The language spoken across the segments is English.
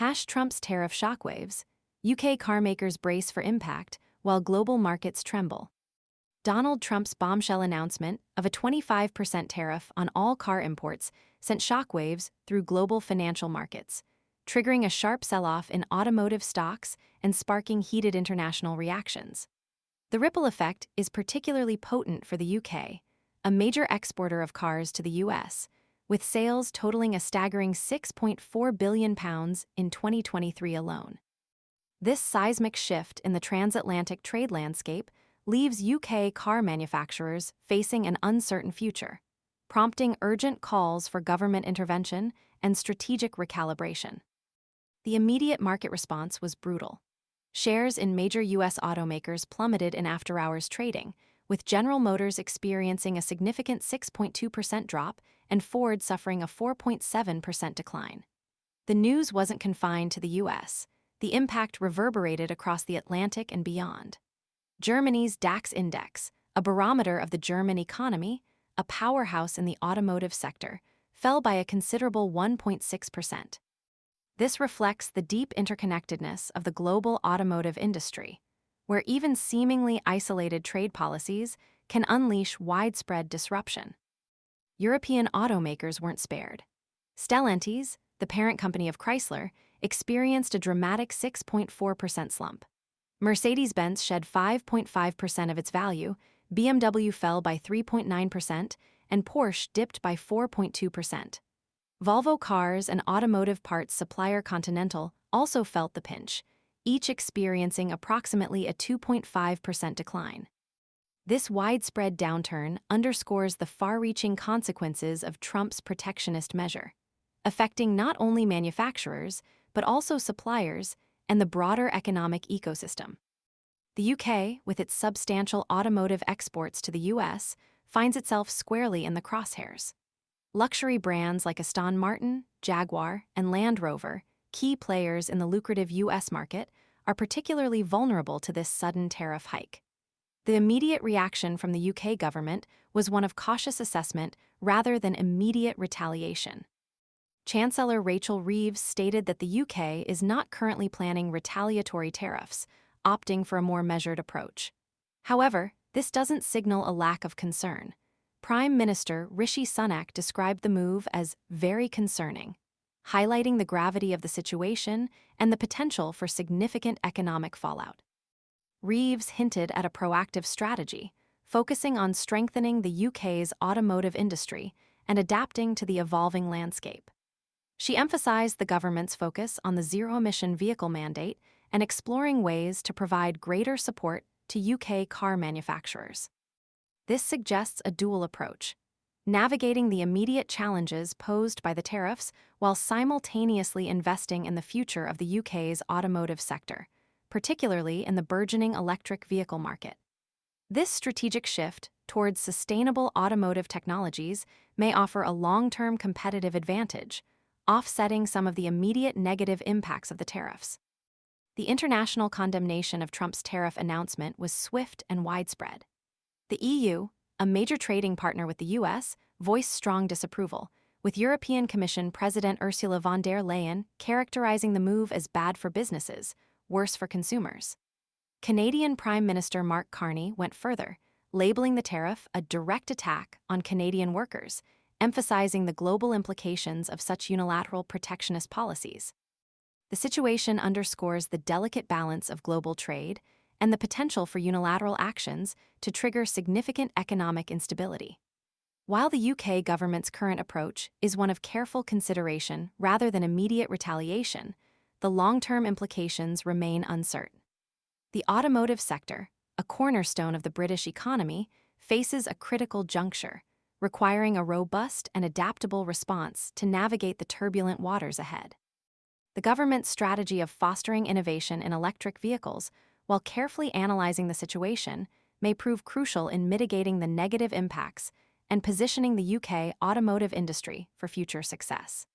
Trump's tariff shockwaves. UK carmakers brace for impact, while global markets tremble. Donald Trump's bombshell announcement of a 25% tariff on all car imports sent shockwaves through global financial markets, triggering a sharp sell-off in automotive stocks and sparking heated international reactions. The ripple effect is particularly potent for the UK, a major exporter of cars to the US, with sales totaling a staggering £6.4 billion in 2023 alone. This seismic shift in the transatlantic trade landscape leaves UK car manufacturers facing an uncertain future, prompting urgent calls for government intervention and strategic recalibration. The immediate market response was brutal. Shares in major U.S. automakers plummeted in after-hours trading, with General Motors experiencing a significant 6.2% drop and Ford suffering a 4.7% decline. The news wasn't confined to the U.S. The impact reverberated across the Atlantic and beyond. Germany's DAX index, a barometer of the German economy, a powerhouse in the automotive sector, fell by a considerable 1.6%. This reflects the deep interconnectedness of the global automotive industry, where even seemingly isolated trade policies can unleash widespread disruption. European automakers weren't spared. Stellantis, the parent company of Chrysler, experienced a dramatic 6.4% slump. Mercedes-Benz shed 5.5% of its value, BMW fell by 3.9%, and Porsche dipped by 4.2%. Volvo Cars and automotive parts supplier Continental also felt the pinch, each experiencing approximately a 2.5% decline. This widespread downturn underscores the far-reaching consequences of Trump's protectionist measure, affecting not only manufacturers, but also suppliers and the broader economic ecosystem. The UK, with its substantial automotive exports to the US, finds itself squarely in the crosshairs. Luxury brands like Aston Martin, Jaguar, and Land Rover, key players in the lucrative US market, are particularly vulnerable to this sudden tariff hike. The immediate reaction from the UK government was one of cautious assessment rather than immediate retaliation. Chancellor Reeves stated that the UK is not currently planning retaliatory tariffs, opting for a more measured approach. However, this doesn't signal a lack of concern. Prime Minister Rishi Sunak described the move as very concerning, highlighting the gravity of the situation and the potential for significant economic fallout. Reeves hinted at a proactive strategy, focusing on strengthening the UK's automotive industry and adapting to the evolving landscape. She emphasized the government's focus on the zero-emission vehicle mandate and exploring ways to provide greater support to UK car manufacturers. This suggests a dual approach, navigating the immediate challenges posed by the tariffs while simultaneously investing in the future of the UK's automotive sector, particularly in the burgeoning electric vehicle market. This strategic shift towards sustainable automotive technologies may offer a long-term competitive advantage, offsetting some of the immediate negative impacts of the tariffs. The international condemnation of Trump's tariff announcement was swift and widespread. The EU, a major trading partner with the US, voiced strong disapproval, with European Commission President Ursula von der Leyen characterizing the move as bad for businesses, worse for consumers. Canadian Prime Minister Mark Carney went further, labeling the tariff a direct attack on Canadian workers, emphasizing the global implications of such unilateral protectionist policies. The situation underscores the delicate balance of global trade and the potential for unilateral actions to trigger significant economic instability. While the UK government's current approach is one of careful consideration rather than immediate retaliation, the long-term implications remain uncertain. The automotive sector, a cornerstone of the British economy, faces a critical juncture, requiring a robust and adaptable response to navigate the turbulent waters ahead. The government's strategy of fostering innovation in electric vehicles, while carefully analyzing the situation, may prove crucial in mitigating the negative impacts and positioning the UK automotive industry for future success.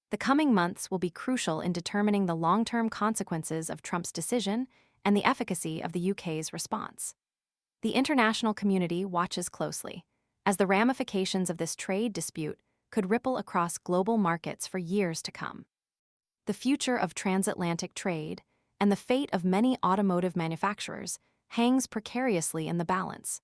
The coming months will be crucial in determining the long-term consequences of Trump's decision and the efficacy of the UK's response. The international community watches closely, as the ramifications of this trade dispute could ripple across global markets for years to come. the future of transatlantic trade, and the fate of many automotive manufacturers hangs precariously in the balance.